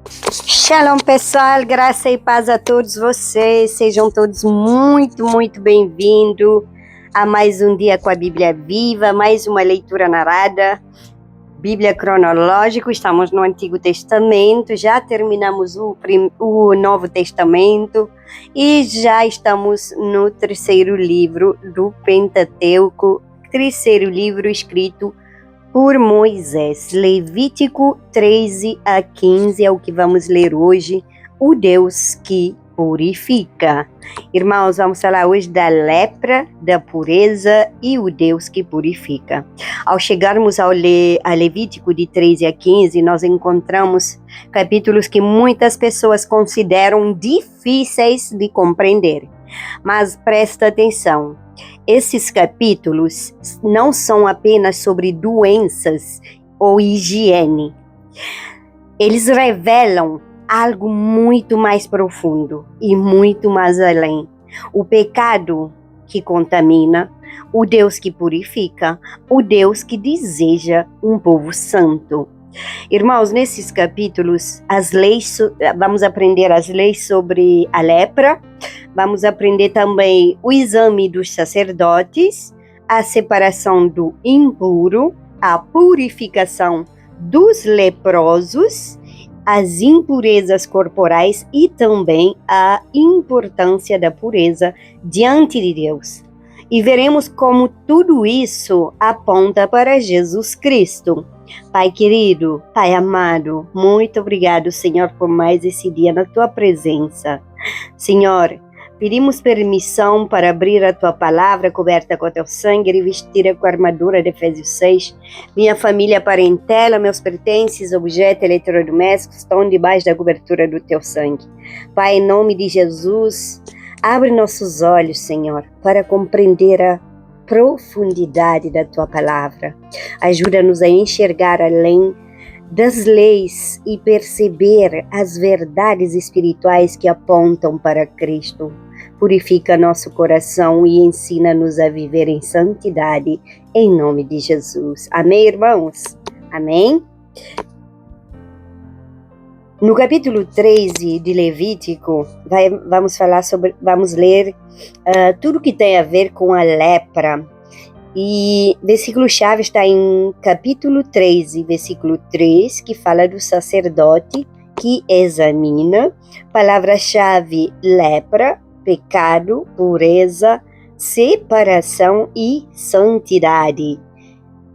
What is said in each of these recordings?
Shalom, pessoal, graça e paz a todos vocês, sejam todos muito bem-vindos a mais um dia com a Bíblia Viva, mais uma leitura narrada, Bíblia cronológica. Estamos no Antigo Testamento, já terminamos o Novo Testamento e já estamos no terceiro livro do Pentateuco, terceiro livro escrito por Moisés. Levítico 13 a 15 é o que vamos ler hoje, o Deus que purifica. Irmãos, vamos falar hoje da lepra, da pureza e o Deus que purifica. Ao chegarmos a Levítico de 13 a 15, nós encontramos capítulos que muitas pessoas consideram difíceis de compreender. Mas presta atenção. Esses capítulos não são apenas sobre doenças ou higiene. Eles revelam algo muito mais profundo e muito mais além. O pecado que contamina, o Deus que purifica, o Deus que deseja um povo santo. Irmãos, nesses capítulos, vamos aprender as leis sobre a lepra, vamos aprender também o exame dos sacerdotes, a separação do impuro, a purificação dos leprosos, as impurezas corporais e também a importância da pureza diante de Deus. E veremos como tudo isso aponta para Jesus Cristo. Pai querido, Pai amado, muito obrigado, Senhor, por mais esse dia na Tua presença. Senhor, pedimos permissão para abrir a Tua palavra coberta com o Teu sangue e vestir com a armadura de Efésios 6. Minha família, parentela, meus pertences, objetos eletrodomésticos estão debaixo da cobertura do Teu sangue. Pai, em nome de Jesus, abre nossos olhos, Senhor, para compreender a profundidade da Tua palavra. Ajuda-nos a enxergar além das leis e perceber as verdades espirituais que apontam para Cristo. Purifica nosso coração e ensina-nos a viver em santidade, em nome de Jesus. Amém, irmãos? Amém? No capítulo 13 de Levítico, vamos ler tudo que tem a ver com a lepra. E versículo-chave está em capítulo 13, versículo 3, que fala do sacerdote que examina. Palavra-chave: lepra, pecado, pureza, separação e santidade.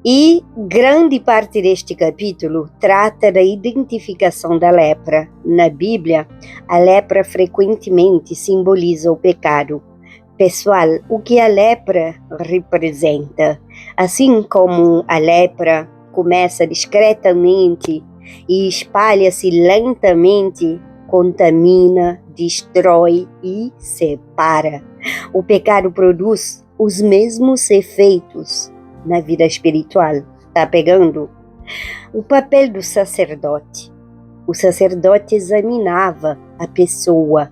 E grande parte deste capítulo trata da identificação da lepra. Na Bíblia, a lepra frequentemente simboliza o pecado. Pessoal, o que a lepra representa? Assim como a lepra começa discretamente e espalha-se lentamente, contamina, destrói e separa. O pecado produz os mesmos efeitos na vida espiritual. Tá pegando? O papel do sacerdote. O sacerdote examinava a pessoa.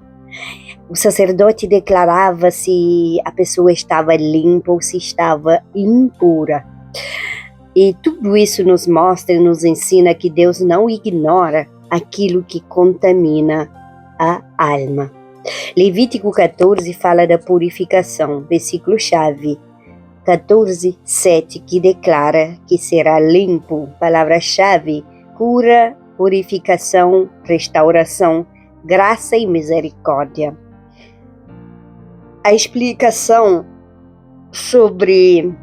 O sacerdote declarava se a pessoa estava limpa ou se estava impura. E tudo isso nos mostra e nos ensina que Deus não ignora aquilo que contamina a alma. Levítico 14 fala da purificação, versículo-chave 14, 7, que declara que será limpo. Palavra-chave: cura, purificação, restauração, graça e misericórdia. A explicação sobre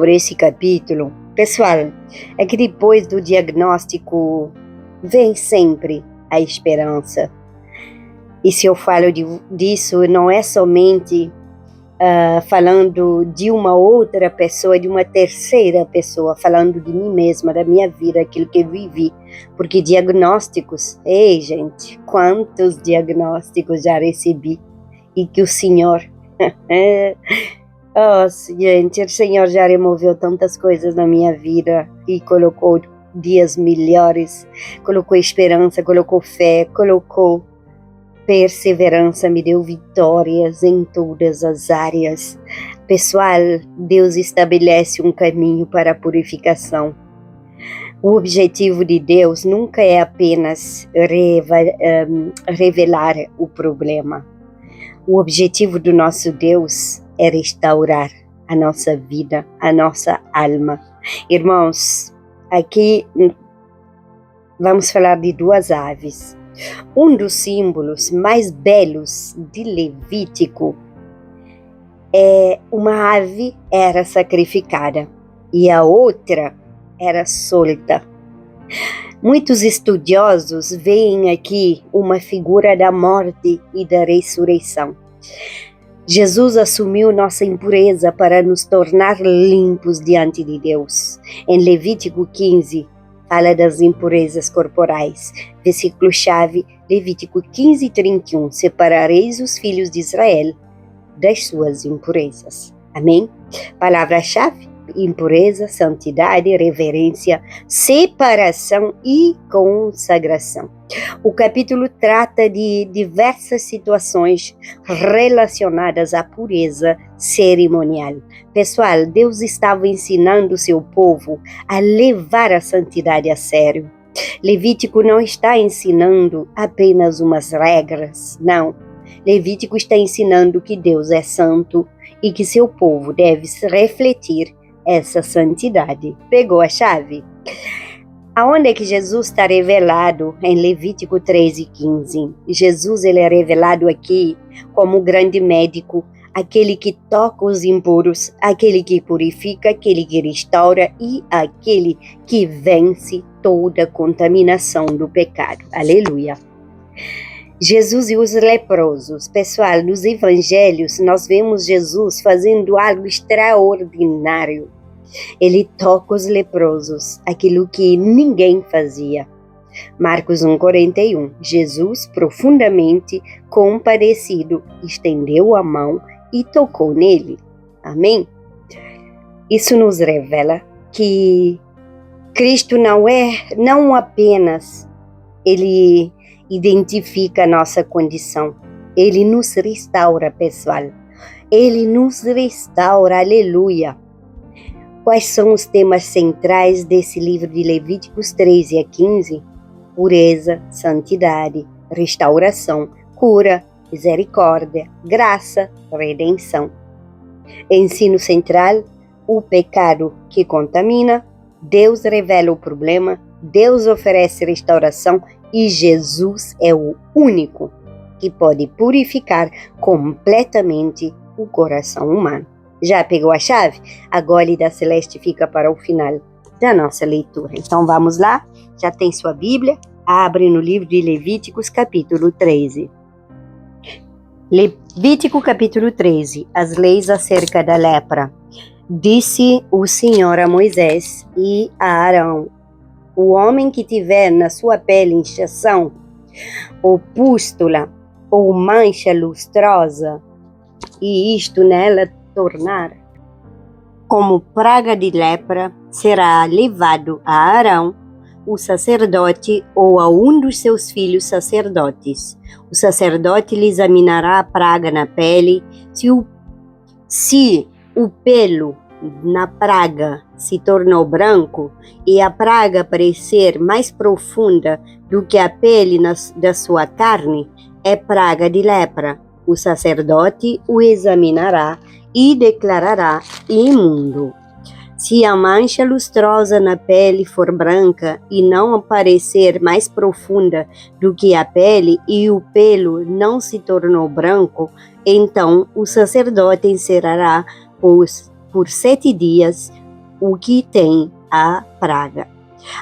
esse capítulo, pessoal, é que depois do diagnóstico vem sempre a esperança. E se eu falo disso, não é somente falando de uma outra pessoa, de uma terceira pessoa, falando de mim mesma, da minha vida, aquilo que eu vivi. Porque diagnósticos, gente, quantos diagnósticos já recebi e que o Senhor, gente, o Senhor já removeu tantas coisas na minha vida e colocou dias melhores, colocou esperança, colocou fé, colocou perseverança, me deu vitórias em todas as áreas. Pessoal, Deus estabelece um caminho para a purificação. O objetivo de Deus nunca é apenas revelar o problema. O objetivo do nosso Deus é restaurar a nossa vida, a nossa alma. Irmãos, aqui vamos falar de duas aves. Um dos símbolos mais belos de Levítico é uma ave era sacrificada e a outra era solta. Muitos estudiosos veem aqui uma figura da morte e da ressurreição. Jesus assumiu nossa impureza para nos tornar limpos diante de Deus. Em Levítico 15, fala das impurezas corporais. Versículo-chave, Levítico 15:31. Separareis os filhos de Israel das suas impurezas. Amém? Palavra-chave: impureza, santidade, reverência, separação e consagração. O capítulo trata de diversas situações relacionadas à pureza cerimonial. Pessoal, Deus estava ensinando seu povo a levar a santidade a sério. Levítico não está ensinando apenas umas regras, não. Levítico está ensinando que Deus é santo e que seu povo deve refletir essa santidade. Pegou a chave? Aonde é que Jesus está revelado? Em Levítico 13:15. Jesus ele é revelado aqui como o grande médico, aquele que toca os impuros, aquele que purifica, aquele que restaura e aquele que vence toda a contaminação do pecado. Aleluia! Jesus e os leprosos. Pessoal, nos evangelhos nós vemos Jesus fazendo algo extraordinário. Ele toca os leprosos, aquilo que ninguém fazia. Marcos 1:41. Jesus, profundamente compadecido, estendeu a mão e tocou nele. Amém? Isso nos revela que Cristo não apenas ele identifica a nossa condição, ele nos restaura, pessoal. Ele nos restaura, aleluia. Quais são os temas centrais desse livro de Levíticos 13-15? Pureza, santidade, restauração, cura, misericórdia, graça, redenção. Ensino central: o pecado que contamina, Deus revela o problema, Deus oferece restauração e Jesus é o único que pode purificar completamente o coração humano. Já pegou a chave? A Gólida Celeste fica para o final da nossa leitura. Então vamos lá? Já tem sua Bíblia? Abre no livro de Levíticos, capítulo 13. Levítico, capítulo 13. As leis acerca da lepra. Disse o Senhor a Moisés e a Arão: o homem que tiver na sua pele inchação, ou pústula, ou mancha lustrosa, e isto nela tornar como praga de lepra, será levado a Arão, o sacerdote, ou a um dos seus filhos sacerdotes. O sacerdote lhe examinará a praga na pele. Se o pelo na praga se tornou branco e a praga parecer mais profunda do que a pele da sua carne, é praga de lepra. O sacerdote o examinará e declarará imundo. Se a mancha lustrosa na pele for branca e não parecer mais profunda do que a pele e o pelo não se tornou branco, então o sacerdote encerrará por 7 dias o que tem a praga.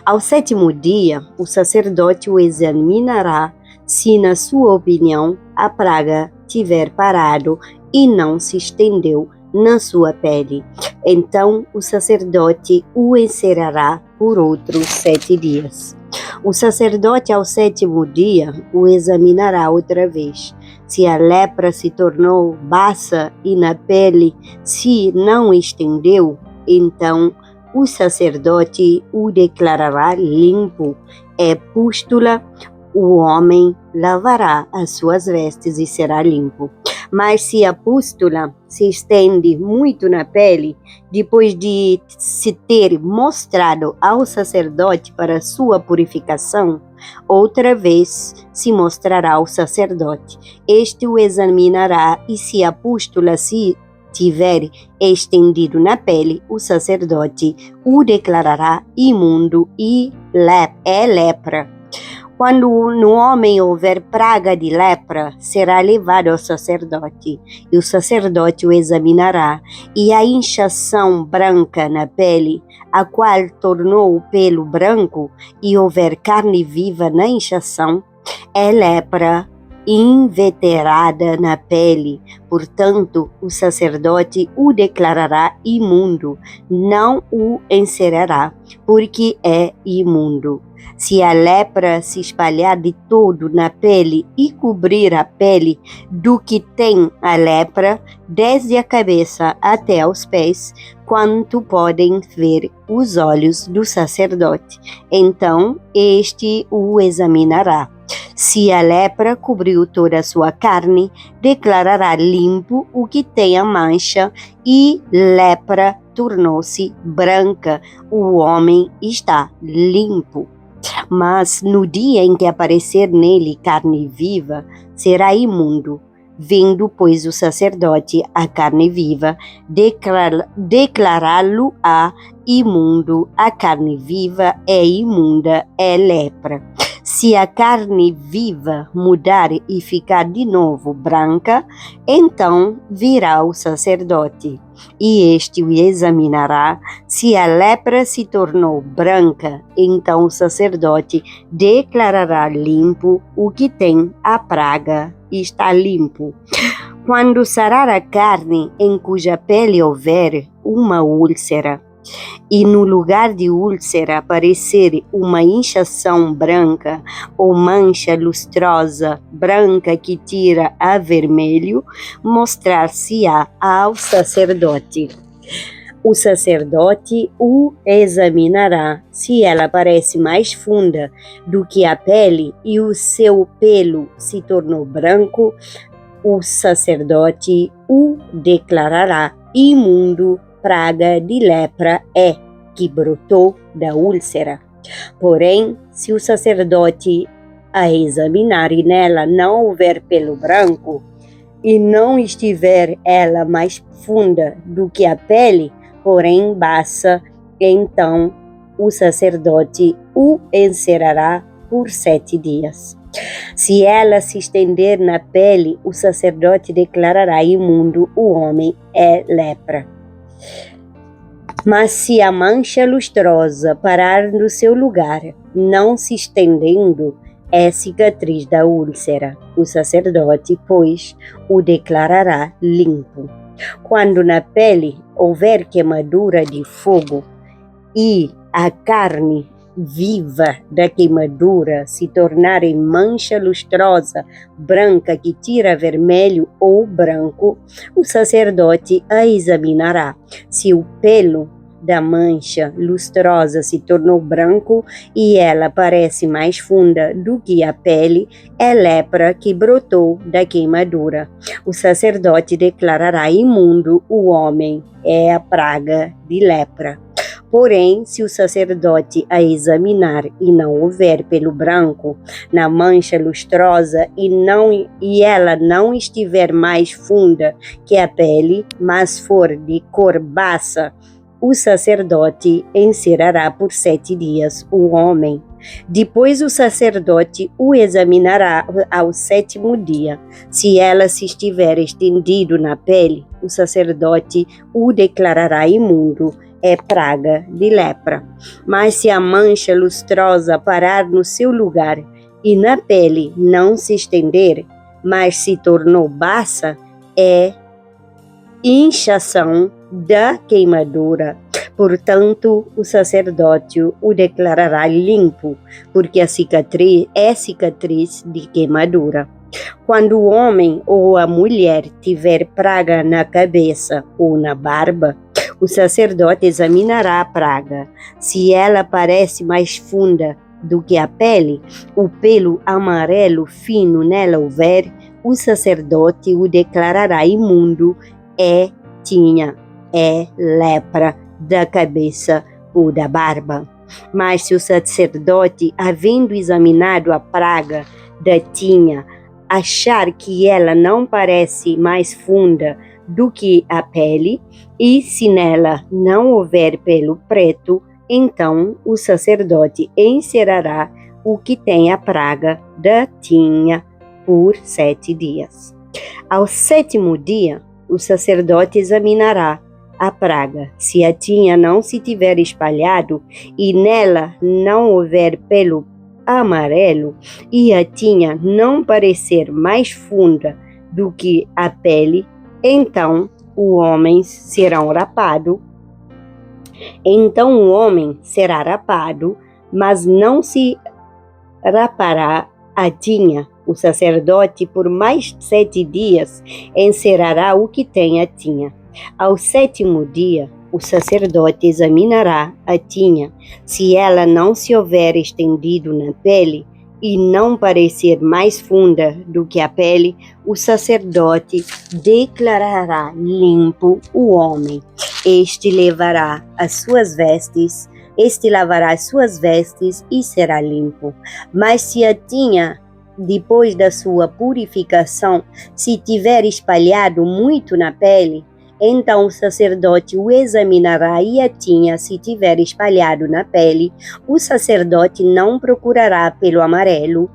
Ao 7º dia, o sacerdote o examinará. Se, na sua opinião, a praga tiver parado e não se estendeu na sua pele, então o sacerdote o encerrará por outros 7 dias. O sacerdote, ao 7º dia, o examinará outra vez. Se a lepra se tornou baça e na pele se não estendeu, então o sacerdote o declarará limpo. É pústula, o homem lavará as suas vestes e será limpo. Mas se a pústula se estende muito na pele, depois de se ter mostrado ao sacerdote para sua purificação, outra vez se mostrará ao sacerdote. Este o examinará, e se a pústula se tiver estendido na pele, o sacerdote o declarará imundo e é lepra. Quando no homem houver praga de lepra, será levado ao sacerdote, e o sacerdote o examinará, e a inchação branca na pele, a qual tornou o pelo branco, e houver carne viva na inchação, é lepra inveterada na pele. Portanto, o sacerdote o declarará imundo, não o encerrará, porque é imundo. Se a lepra se espalhar de todo na pele e cobrir a pele do que tem a lepra, desde a cabeça até aos pés, quanto podem ver os olhos do sacerdote, então este o examinará. Se a lepra cobriu toda a sua carne, declarará limpo o que tem a mancha, e lepra tornou-se branca. O homem está limpo. Mas no dia em que aparecer nele carne viva, será imundo. Vendo, pois, o sacerdote a carne viva, declará-lo-á imundo. A carne viva é imunda, é lepra. Se a carne viva mudar e ficar de novo branca, então virá o sacerdote, e este o examinará. Se a lepra se tornou branca, então o sacerdote declarará limpo o que tem a praga, e está limpo. Quando sarar a carne em cuja pele houver uma úlcera, e no lugar de úlcera aparecer uma inchação branca ou mancha lustrosa branca que tira a vermelho, mostrar-se-á ao sacerdote. O sacerdote o examinará. Se ela parece mais funda do que a pele e o seu pelo se tornou branco, o sacerdote o declarará imundo. Praga de lepra é que brotou da úlcera. Porém, se o sacerdote a examinar e nela não houver pelo branco, e não estiver ela mais funda do que a pele, porém baça, então o sacerdote o encerrará por 7 dias. Se ela se estender na pele, o sacerdote declarará imundo, o homem é lepra. Mas se a mancha lustrosa parar no seu lugar, não se estendendo, é cicatriz da úlcera. O sacerdote, pois, o declarará limpo. Quando na pele houver queimadura de fogo e a carne viva da queimadura se tornar em mancha lustrosa, branca que tira vermelho ou branco, o sacerdote a examinará. Se o pelo da mancha lustrosa se tornou branco e ela parece mais funda do que a pele, é lepra que brotou da queimadura. O sacerdote declarará imundo o homem, é a praga de lepra. Porém, se o sacerdote a examinar e não houver pelo branco na mancha lustrosa e ela não estiver mais funda que a pele, mas for de cor baça, o sacerdote encerrará por 7 dias o homem. Depois o sacerdote o examinará ao 7º dia. Se ela se estiver estendido na pele, o sacerdote o declarará imundo, é praga de lepra. Mas se a mancha lustrosa parar no seu lugar e na pele não se estender, mas se tornou baça, é inchação da queimadura. Portanto, o sacerdote o declarará limpo, porque a cicatriz é cicatriz de queimadura. Quando o homem ou a mulher tiver praga na cabeça ou na barba, o sacerdote examinará a praga. Se ela parece mais funda do que a pele, o pelo amarelo fino nela houver, o sacerdote o declarará imundo e tinha lepra da cabeça ou da barba. Mas se o sacerdote, havendo examinado a praga da tinha, achar que ela não parece mais funda do que a pele, e se nela não houver pelo preto, então o sacerdote encerrará o que tem a praga da tinha por 7 dias. Ao 7º dia, o sacerdote examinará a praga. Se a tinha não se tiver espalhado e nela não houver pelo amarelo e a tinha não parecer mais funda do que a pele, então o homem será rapado. Então o homem será rapado, mas não se rapará a tinha. O sacerdote por mais 7 dias encerrará o que tem a tinha. Ao 7º dia, o sacerdote examinará a tinha. Se ela não se houver estendido na pele e não parecer mais funda do que a pele, o sacerdote declarará limpo o homem. Este lavará as suas vestes e será limpo. Mas se a tinha, depois da sua purificação, se tiver espalhado muito na pele, então o sacerdote o examinará e a tinha, se tiver espalhado na pele, o sacerdote não procurará pelo amarelo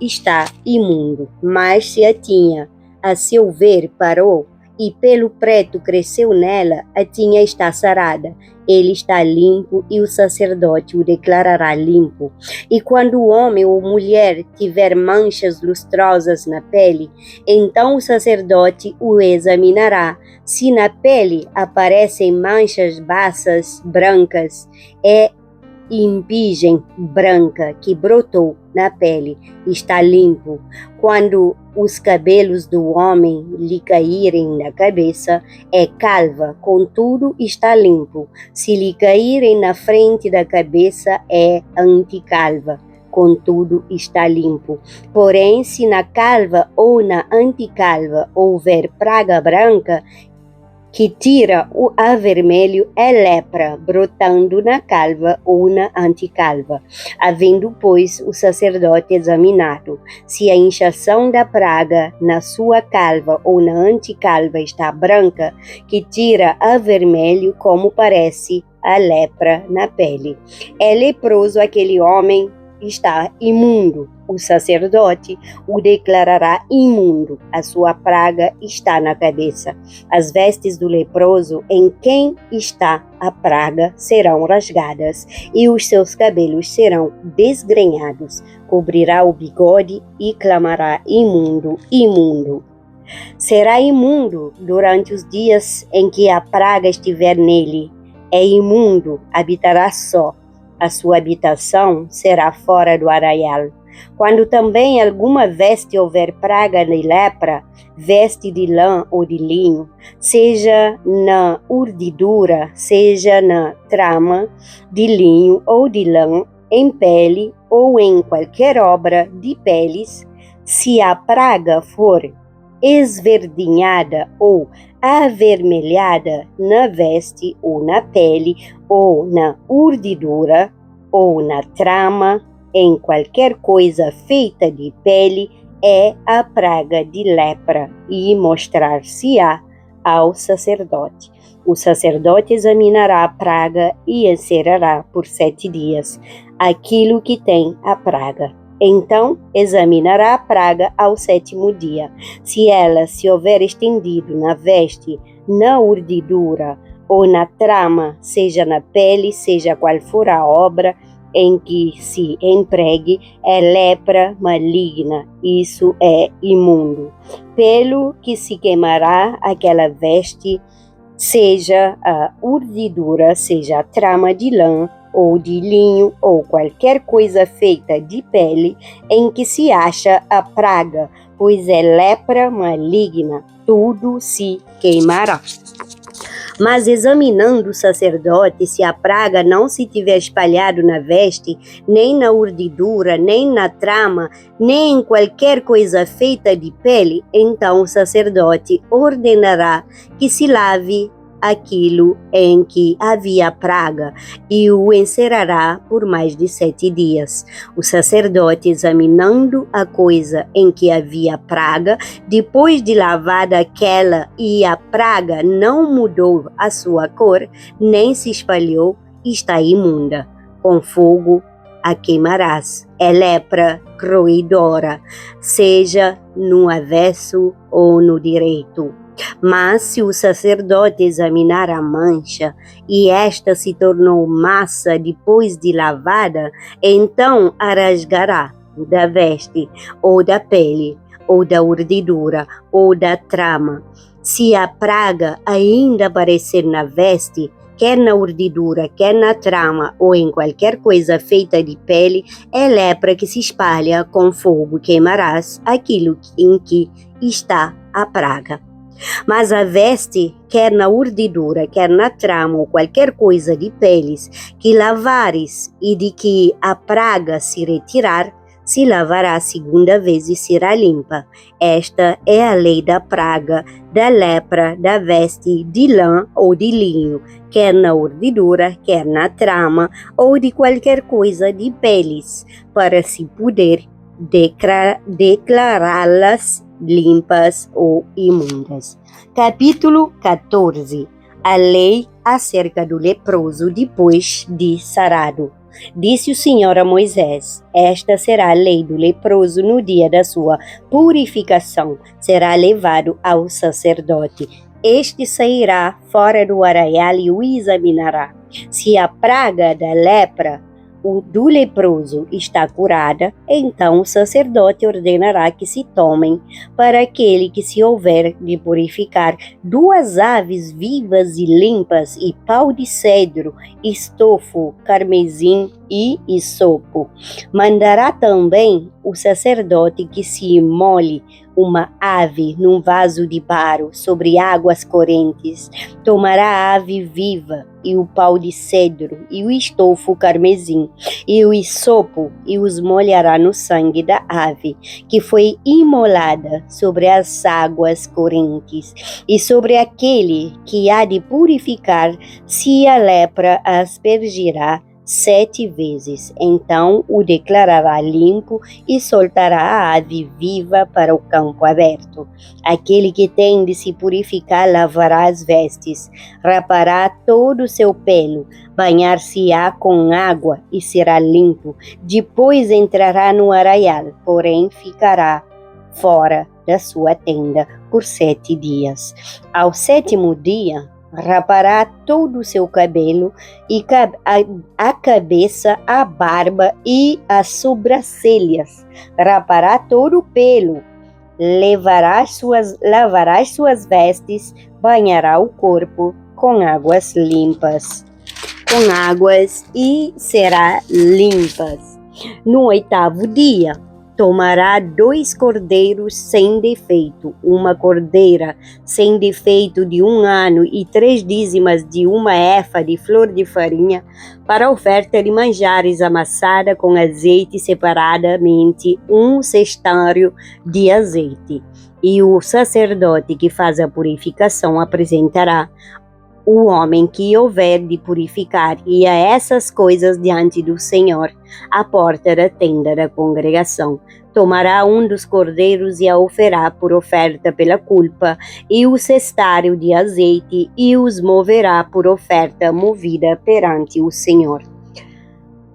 está imundo. Mas se a tinha, a seu ver, parou, e pelo preto cresceu nela, a tinha está sarada, ele está limpo e o sacerdote o declarará limpo. E quando o homem ou mulher tiver manchas lustrosas na pele, então o sacerdote o examinará. Se na pele aparecem manchas baças brancas, é impigem branca que brotou na pele, está limpo. Quando os cabelos do homem lhe caírem na cabeça, é calva, contudo está limpo. Se lhe caírem na frente da cabeça, é anticalva, contudo está limpo. Porém, se na calva ou na anticalva houver praga branca, que tira o avermelho é lepra, brotando na calva ou na anticalva. Havendo, pois, o sacerdote examinado, se a inchação da praga na sua calva ou na anticalva está branca, que tira avermelho, como parece a lepra na pele. É leproso aquele homem, está imundo. O sacerdote o declarará imundo. A sua praga está na cabeça. As vestes do leproso em quem está a praga serão rasgadas e os seus cabelos serão desgrenhados. Cobrirá o bigode e clamará: imundo, imundo. Será imundo durante os dias em que a praga estiver nele. É imundo, habitará só. A sua habitação será fora do arraial. Quando também alguma veste houver praga de lepra, veste de lã ou de linho, seja na urdidura, seja na trama de linho ou de lã, em pele ou em qualquer obra de peles, se a praga for esverdinhada ou avermelhada na veste ou na pele ou na urdidura ou na trama, em qualquer coisa feita de pele, é a praga de lepra e mostrar-se-á ao sacerdote. O sacerdote examinará a praga e encerrará por 7 dias aquilo que tem a praga. Então examinará a praga ao 7º dia. Se ela se houver estendido na veste, na urdidura ou na trama, seja na pele, seja qual for a obra em que se empregue, é lepra maligna, isso é imundo. Pelo que se queimará aquela veste, seja a urdidura, seja a trama de lã ou de linho ou qualquer coisa feita de pele em que se acha a praga, pois é lepra maligna, tudo se queimará. Mas examinando o sacerdote, se a praga não se tiver espalhado na veste, nem na urdidura, nem na trama, nem em qualquer coisa feita de pele, então o sacerdote ordenará que se lave aquilo em que havia praga e o encerrará por mais de 7 dias. O sacerdote, examinando a coisa em que havia praga, depois de lavada aquela e a praga não mudou a sua cor, nem se espalhou, está imunda. Com fogo a queimarás. É lepra roedora, seja no avesso ou no direito. Mas se o sacerdote examinar a mancha e esta se tornou massa depois de lavada, então a rasgará da veste, ou da pele, ou da urdidura, ou da trama. Se a praga ainda aparecer na veste, quer na urdidura, quer na trama, ou em qualquer coisa feita de pele, é lepra que se espalha com fogo, queimarás aquilo em que está a praga. Mas a veste, quer na urdidura, quer na trama ou qualquer coisa de peles, que lavares e de que a praga se retirar, se lavará a segunda vez e será limpa. Esta é a lei da praga, da lepra, da veste de lã ou de linho, quer na urdidura, quer na trama ou de qualquer coisa de peles, para se poder declará-las limpas ou imundas. Capítulo 14. A lei acerca do leproso depois de sarado. Disse o Senhor a Moisés: esta será a lei do leproso no dia da sua purificação. Será levado ao sacerdote. Este sairá fora do arraial e o examinará. Se a praga da lepra do leproso está curada, então o sacerdote ordenará que se tomem, para aquele que se houver de purificar, 2 aves vivas e limpas, e pau de cedro, estofo, carmesim e isopo. Mandará também o sacerdote que se imole uma ave num vaso de barro sobre águas correntes. Tomará a ave viva e o pau de cedro e o estofo carmesim e o isopo e os molhará no sangue da ave que foi imolada sobre as águas correntes, e sobre aquele que há de purificar se a lepra aspergirá 7 vezes. Então o declarará limpo e soltará a ave viva para o campo aberto. Aquele que tem de se purificar lavará as vestes, rapará todo o seu pelo, banhar-se-á com água e será limpo. Depois entrará no arraial, porém ficará fora da sua tenda por 7 dias. Ao 7º dia, rapará todo o seu cabelo, e a cabeça, a barba e as sobrancelhas. Rapará todo o pelo, lavará as suas vestes, banhará o corpo com águas limpas, e será limpas. No 8º dia, tomará 2 cordeiros sem defeito, uma cordeira sem defeito de 1 ano e 3 dízimas de 1 efa de flor de farinha, para oferta de manjares amassada com azeite, separadamente 1 cestário de azeite. E o sacerdote que faz a purificação apresentará o homem que houver de purificar, e a essas coisas diante do Senhor, à porta da tenda da congregação. Tomará um dos cordeiros e a oferá por oferta pela culpa, e o cestário de azeite, e os moverá por oferta movida perante o Senhor.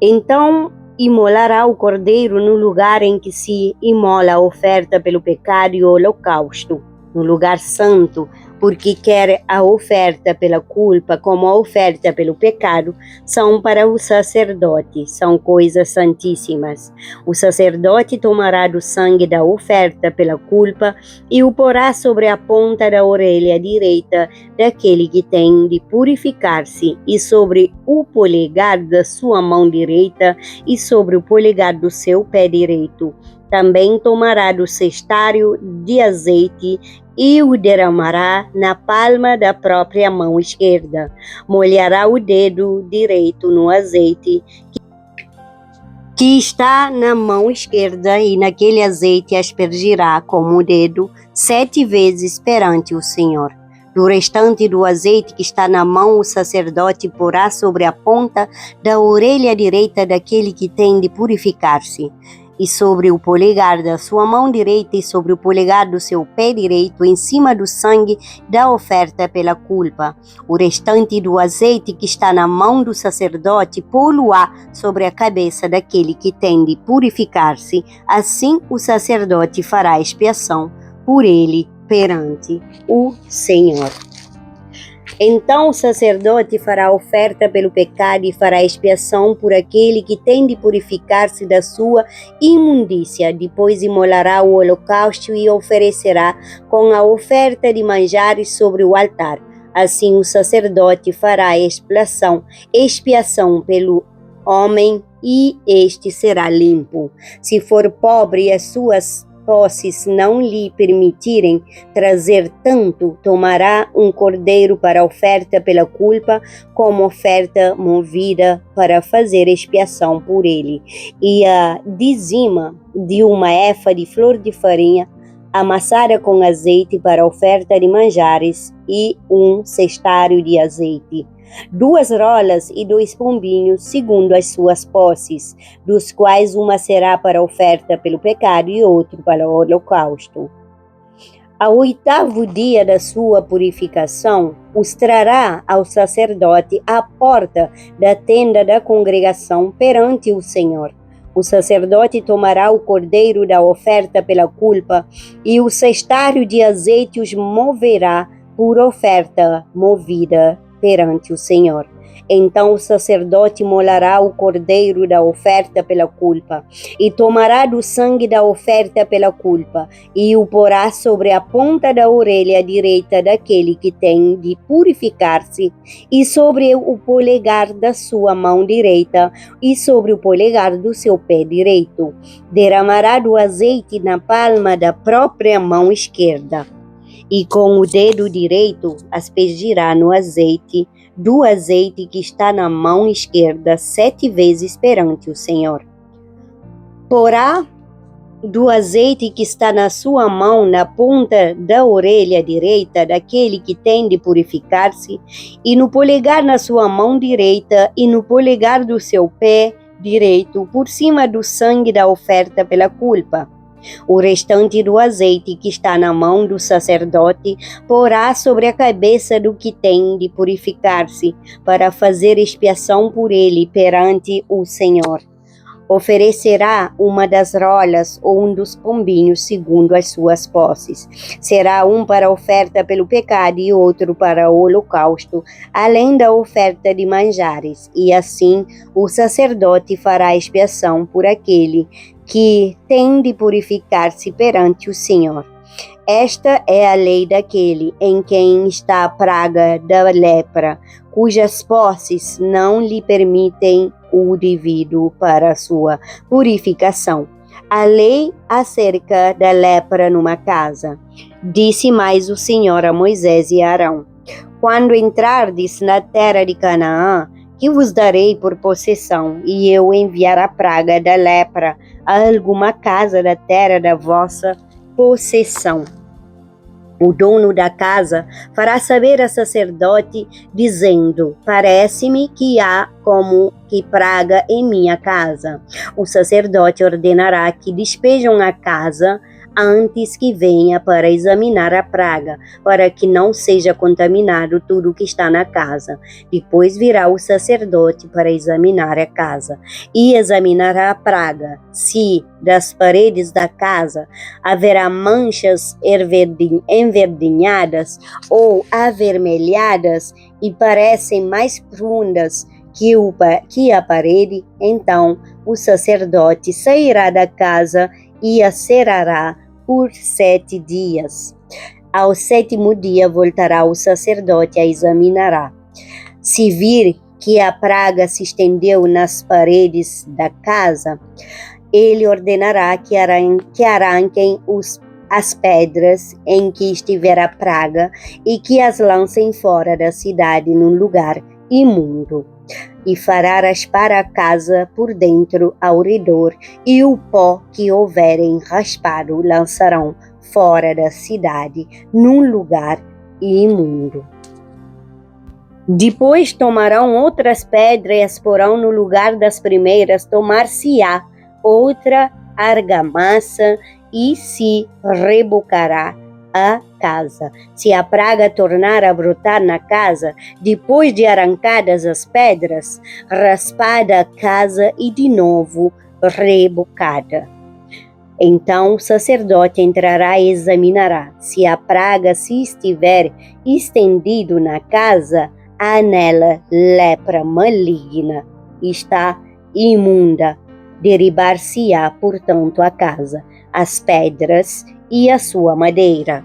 Então imolará o cordeiro no lugar em que se imola a oferta pelo pecado e o holocausto, no lugar santo, porque quer a oferta pela culpa como a oferta pelo pecado são para o sacerdote, são coisas santíssimas. O sacerdote tomará do sangue da oferta pela culpa e o porá sobre a ponta da orelha direita daquele que tem de purificar-se, e sobre o polegar da sua mão direita, e sobre o polegar do seu pé direito. Também tomará do cestário de azeite e o derramará na palma da própria mão esquerda. Molhará o dedo direito no azeite que está na mão esquerda, e naquele azeite aspergirá como o dedo 7 vezes perante o Senhor. Do restante do azeite que está na mão, o sacerdote porá sobre a ponta da orelha direita daquele que tem de purificar-se, e sobre o polegar da sua mão direita e sobre o polegar do seu pé direito, em cima do sangue da oferta pela culpa. O restante do azeite que está na mão do sacerdote pô-lo-á sobre a cabeça daquele que tem de purificar-se. Assim o sacerdote fará expiação por ele perante o Senhor. Então o sacerdote fará oferta pelo pecado e fará expiação por aquele que tem de purificar-se da sua imundícia. Depois imolará o holocausto e oferecerá com a oferta de manjares sobre o altar. Assim o sacerdote fará expiação pelo homem e este será limpo. Se for pobre e as suas posses não lhe permitirem trazer tanto, tomará um cordeiro para oferta pela culpa, como oferta movida para fazer expiação por ele, e a dizima de uma efa de flor de farinha amassada com azeite para oferta de manjares, e um cestário de azeite. 2 rolas e 2 pombinhos, segundo as suas posses, dos quais uma será para oferta pelo pecado e outro para o holocausto. Ao 8º dia da sua purificação, os trará ao sacerdote à porta da tenda da congregação perante o Senhor. O sacerdote tomará o cordeiro da oferta pela culpa e o cestário de azeite os moverá por oferta movida perante o Senhor. Então o sacerdote molará o cordeiro da oferta pela culpa e tomará do sangue da oferta pela culpa e o porá sobre a ponta da orelha direita daquele que tem de purificar-se, e sobre o polegar da sua mão direita e sobre o polegar do seu pé direito. Derramará do azeite na palma da própria mão esquerda, e com o dedo direito aspergirá no azeite, do azeite que está na mão esquerda 7 vezes perante o Senhor. Porá do azeite que está na sua mão na ponta da orelha direita daquele que tem de purificar-se, e no polegar na sua mão direita e no polegar do seu pé direito, por cima do sangue da oferta pela culpa. O restante do azeite que está na mão do sacerdote porá sobre a cabeça do que tem de purificar-se, para fazer expiação por ele perante o Senhor. Oferecerá uma das rolas ou um dos pombinhos segundo as suas posses. Será um para oferta pelo pecado e outro para o holocausto, além da oferta de manjares. E assim o sacerdote fará expiação por aquele que tem de purificar-se perante o Senhor. Esta é a lei daquele em quem está a praga da lepra, cujas posses não lhe permitem o devido para a sua purificação. A lei acerca da lepra numa casa. Disse mais o Senhor a Moisés e a Arão: quando entrardes na terra de Canaã, que vos darei por possessão, e eu enviar a praga da lepra a alguma casa da terra da vossa possessão, o dono da casa fará saber a sacerdote, dizendo: parece-me que há como que praga em minha casa. O sacerdote ordenará que despejam a casa antes que venha para examinar a praga, para que não seja contaminado tudo que está na casa. Depois virá o sacerdote para examinar a casa e examinará a praga. Se das paredes da casa haverá manchas enverdinhadas ou avermelhadas e parecem mais profundas que a parede, então o sacerdote sairá da casa e a cerrará por 7 dias. Ao 7º dia voltará o sacerdote a examinará. Se vir que a praga se estendeu nas paredes da casa Ele ordenará que arranquem as pedras em que estiver a praga e que as lancem fora da cidade num lugar imundo. E fará raspar a casa por dentro ao redor, e o pó que houverem raspado lançarão fora da cidade num lugar imundo. Depois tomarão outras pedras e as porão no lugar das primeiras, tomar-se-á outra argamassa e se rebocará a casa. Se a praga tornar a brotar na casa, depois de arrancadas as pedras, raspada a casa e de novo rebocada. Então o sacerdote entrará e examinará. Se a praga se estiver estendido na casa, há nela lepra maligna, está imunda. Derribar-se-á, portanto, a casa, as pedras e a sua madeira,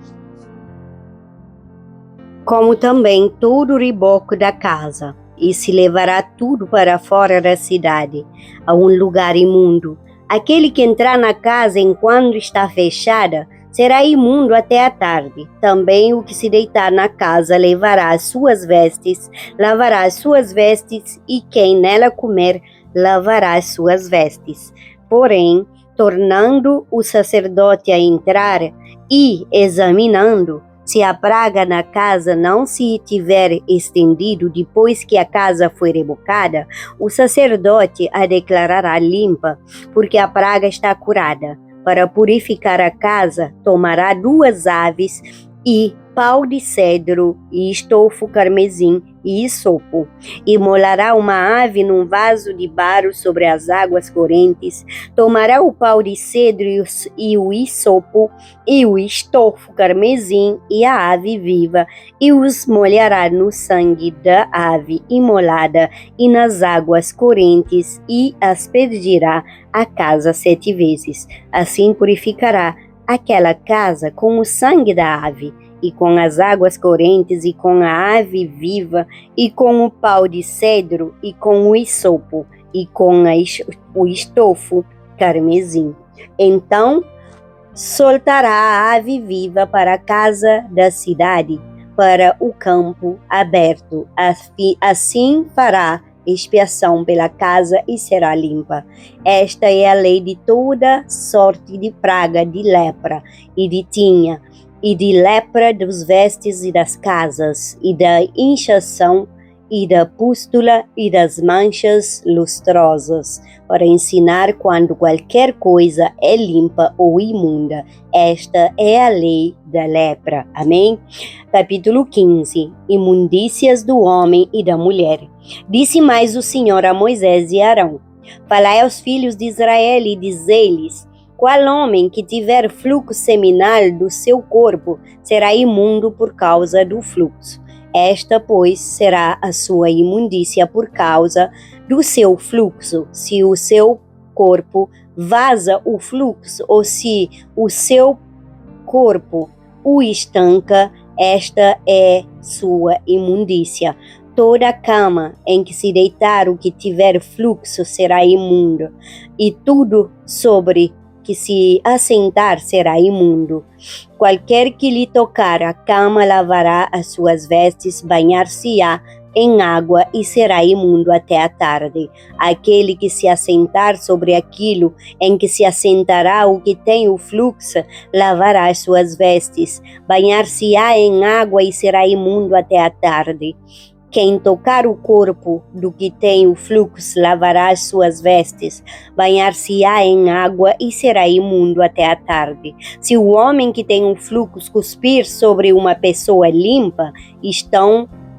como também todo o reboco da casa, e se levará tudo para fora da cidade, a um lugar imundo. Aquele que entrar na casa enquanto está fechada será imundo até a tarde. Também o que se deitar na casa levará as suas vestes, lavará as suas vestes, e quem nela comer lavará as suas vestes. Porém, tornando o sacerdote a entrar e examinando, se a praga na casa não se tiver estendido depois que a casa foi rebocada, o sacerdote a declarará limpa, porque a praga está curada. Para purificar a casa, tomará 2 aves e pau de cedro e estofo carmesim e isopo, e molará uma ave num vaso de barro sobre as águas correntes. Tomará o pau de cedro e o isopo e o estofo carmesim e a ave viva, e os molhará no sangue da ave imolada e nas águas correntes, e aspergirá a casa 7 vezes. Assim purificará aquela casa com o sangue da ave, e com as águas correntes, e com a ave viva, e com o pau de cedro, e com o isopo, e com o estofo carmesim. Então soltará a ave viva para a casa da cidade, para o campo aberto. Assim fará expiação pela casa e será limpa. Esta é a lei de toda sorte de praga, de lepra e de tinha, e de lepra dos vestes e das casas, e da inchação, e da pústula, e das manchas lustrosas, para ensinar quando qualquer coisa é limpa ou imunda. Esta é a lei da lepra. Amém? Capítulo 15. Imundícias do homem e da mulher. Disse mais o Senhor a Moisés e Arão: falai aos filhos de Israel e dizei-lhes: qual homem que tiver fluxo seminal do seu corpo será imundo por causa do fluxo. Esta, pois, será a sua imundícia por causa do seu fluxo. Se o seu corpo vaza o fluxo, ou se o seu corpo o estanca, esta é sua imundícia. Toda cama em que se deitar o que tiver fluxo será imundo, e tudo sobre que se assentar será imundo. Qualquer que lhe tocar a cama lavará as suas vestes, banhar-se-á em água e será imundo até a tarde. Aquele que se assentar sobre aquilo em que se assentará o que tem o fluxo, lavará as suas vestes, banhar-se-á em água e será imundo até a tarde. Quem tocar o corpo do que tem o fluxo lavará as suas vestes, banhar-se-á em água e será imundo até a tarde. Se o homem que tem um fluxo cuspir sobre uma pessoa limpa,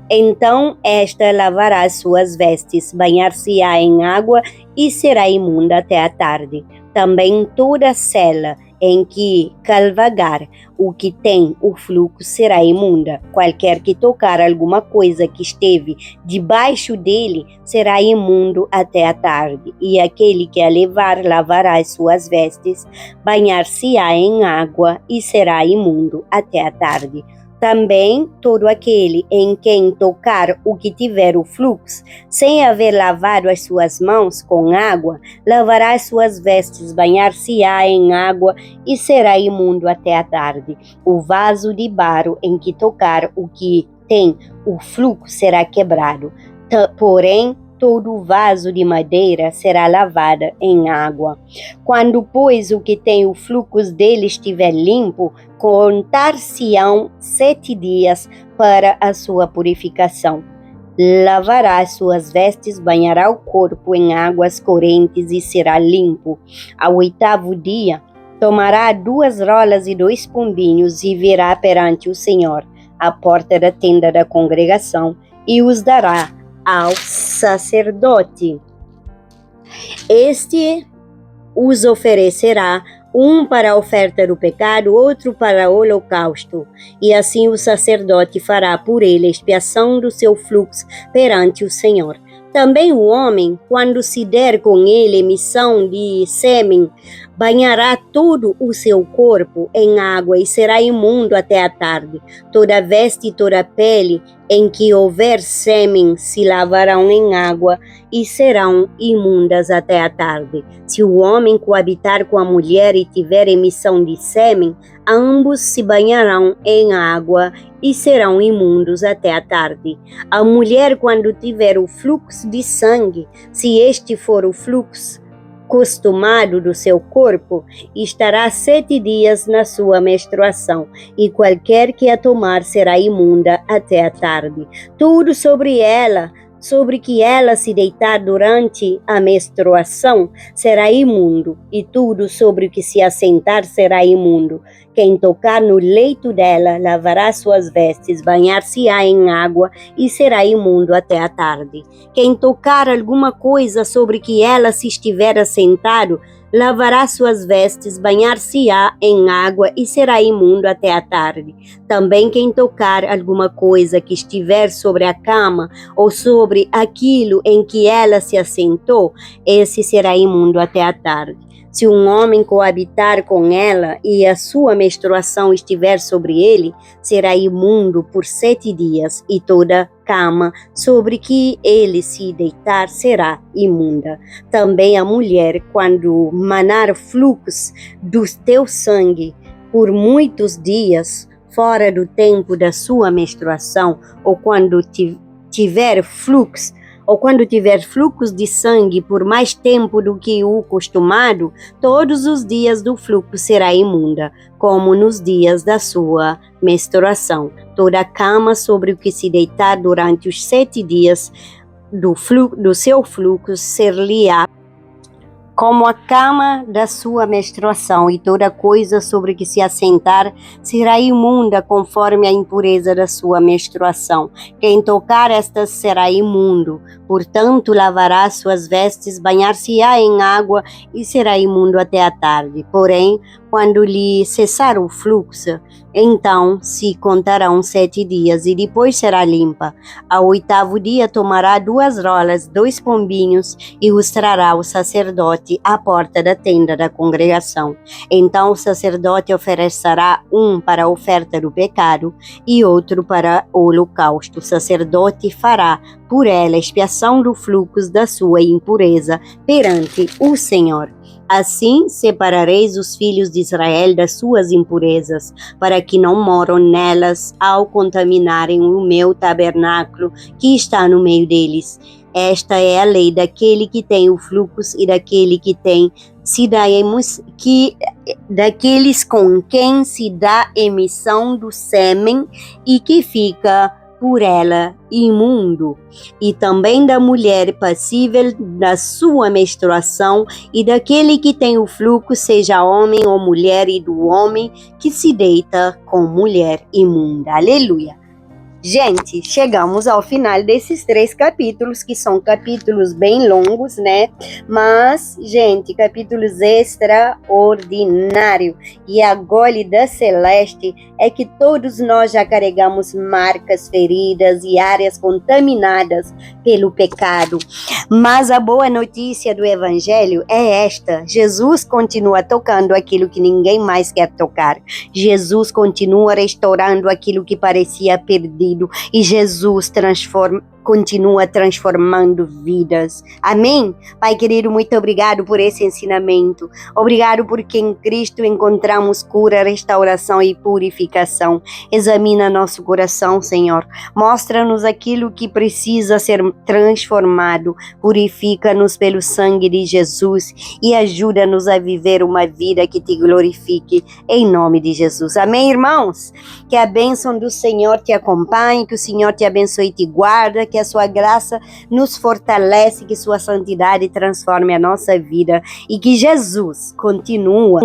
então esta lavará as suas vestes, banhar-se-á em água e será imunda até a tarde. Também toda cela em que calvagar o que tem o fluxo será imunda. Qualquer que tocar alguma coisa que esteve debaixo dele será imundo até a tarde. E aquele que a levar lavará as suas vestes, banhar-se-á em água e será imundo até a tarde. Também todo aquele em quem tocar o que tiver o fluxo, sem haver lavado as suas mãos com água, lavará as suas vestes, banhar-se-á em água e será imundo até a tarde. O vaso de barro em que tocar o que tem o fluxo será quebrado. Porém, todo o vaso de madeira será lavado em água. Quando, pois, o que tem o fluxo dele estiver limpo, contar-se-ão 7 dias para a sua purificação. Lavará as suas vestes, banhará o corpo em águas correntes e será limpo. Ao 8º dia, tomará 2 rolas e 2 pombinhos e virá perante o Senhor, à porta da tenda da congregação, e os dará ao sacerdote. Este os oferecerá, um para a oferta do pecado, outro para o holocausto, e assim o sacerdote fará por ele expiação do seu fluxo perante o Senhor. Também o homem, quando se der com ele emissão de sêmen, banhará todo o seu corpo em água e será imundo até a tarde. Toda veste e toda pele em que houver sêmen se lavarão em água e serão imundas até a tarde. Se o homem coabitar com a mulher e tiver emissão de sêmen, ambos se banharão em água e serão imundos até a tarde. A mulher, quando tiver o fluxo de sangue, se este for o fluxo costumado do seu corpo, estará 7 dias na sua menstruação, e qualquer que a tomar será imunda até a tarde. Tudo sobre que ela se deitar durante a menstruação, será imundo, e tudo sobre o que se assentar será imundo. Quem tocar no leito dela, lavará suas vestes, banhar-se-á em água e será imundo até a tarde. Quem tocar alguma coisa sobre que ela se estiver assentado, lavará suas vestes, banhar-se-á em água e será imundo até a tarde. Também quem tocar alguma coisa que estiver sobre a cama ou sobre aquilo em que ela se assentou, esse será imundo até a tarde. Se um homem coabitar com ela e a sua menstruação estiver sobre ele, será imundo por 7 dias, e toda cama sobre que ele se deitar será imunda. Também a mulher, quando manar fluxo do teu sangue por muitos dias, fora do tempo da sua menstruação, ou quando tiver fluxo de sangue por mais tempo do que o costumado, todos os dias do fluxo será imunda, como nos dias da sua menstruação. Toda cama sobre o que se deitar durante os 7 dias do seu fluxo ser-lhe-á como a cama da sua menstruação, e toda coisa sobre que se assentar será imunda conforme a impureza da sua menstruação. Quem tocar esta será imundo, portanto lavará suas vestes, banhar-se-á em água e será imundo até a tarde. Porém, quando lhe cessar o fluxo, então se contarão 7 dias e depois será limpa. Ao 8º dia tomará 2 rolas, 2 pombinhos e os trará ao sacerdote à porta da tenda da congregação. Então o sacerdote oferecerá um para a oferta do pecado e outro para o holocausto. O sacerdote fará por ela expiação do fluxo da sua impureza perante o Senhor. Assim separareis os filhos de Israel das suas impurezas, para que não moram nelas ao contaminarem o meu tabernáculo que está no meio deles. Esta é a lei daquele que tem o fluxo e daquele que tem daqueles com quem se dá emissão do sêmen e que fica por ela imundo, e também da mulher passível da sua menstruação e daquele que tem o fluxo, seja homem ou mulher, e do homem que se deita com mulher imunda. Aleluia! Gente, chegamos ao final desses 3 capítulos, que são capítulos bem longos, né? Mas, gente, capítulos extraordinários. E a gole da Celeste é que todos nós já carregamos marcas, feridas e áreas contaminadas pelo pecado. Mas a boa notícia do Evangelho é esta: Jesus continua tocando aquilo que ninguém mais quer tocar. Jesus continua restaurando aquilo que parecia perdido. E Jesus continua transformando vidas. Amém? Pai querido, muito obrigado por esse ensinamento. Obrigado porque em Cristo encontramos cura, restauração e purificação. Examina nosso coração, Senhor. Mostra-nos aquilo que precisa ser transformado. Purifica-nos pelo sangue de Jesus e ajuda-nos a viver uma vida que te glorifique, em nome de Jesus. Amém, irmãos? Que a bênção do Senhor te acompanhe, que o Senhor te abençoe e te guarda, que a sua graça nos fortalece, que sua santidade transforme a nossa vida e que Jesus continua